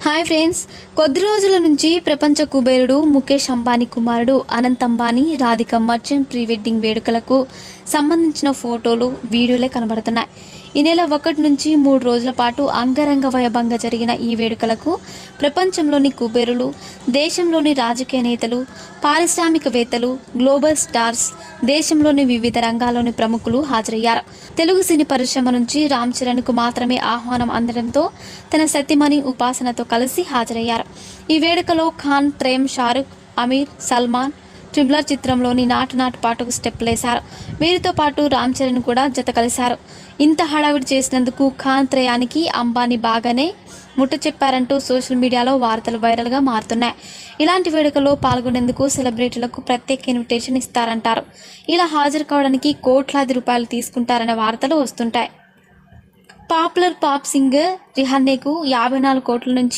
Hi friends, కొద్ది రోజుల నుంచి ప్రపంచ కుబేరుడు ముఖేష్ అంబానీ కుమారుడు Anant Ambani Radhika merchant pre wedding వేడుకలకు సంబంధించిన ఫోటోలు వీడియోలే కనబడుతున్నాయి. ఈ నెల 1 నుంచి 3 రోజుల పాటు అంగరంగ వైభవంగా జరిగిన ఈ వేడుకలకు ప్రపంచంలోని కుబేరులు, దేశంలోని రాజకీయ నేతలు, పారిశ్రామికవేత్తలు, గ్లోబల్ స్టార్స్, దేశంలోని వివిధ రంగాల్లోని ప్రముఖులు హాజరయ్యారు. తెలుగు సినీ పరిశ్రమ నుంచి రామ్ చరణ్కు మాత్రమే ఆహ్వానం అందడంతో తన సతీమణి ఉపాసనతో కలిసి హాజరయ్యారు. ఈ వేడుకలో ఖాన్, ప్రేమ్, షారుఖ్, అమీర్, సల్మాన్ ట్రిబులర్ చిత్రంలోని నాటు పాటకు స్టెప్పులేశారు. వీరితో పాటు రామ్ చరణ్ కూడా జత కలిశారు. ఇంత హడావిడి చేసినందుకు ఖాన్ త్రయానికి అంబానీ బాగానే ముట్ట చెప్పారంటూ సోషల్ మీడియాలో వార్తలు వైరల్గా మారుతున్నాయి. ఇలాంటి వేడుకల్లో పాల్గొనేందుకు సెలబ్రిటీలకు ప్రత్యేక ఇన్విటేషన్ ఇస్తారంటారు. ఇలా హాజరు కావడానికి కోట్లాది రూపాయలు తీసుకుంటారనే వార్తలు వస్తుంటాయి. పాపులర్ పాప్ సింగర్ రిహానేకు 54 కోట్ల నుంచి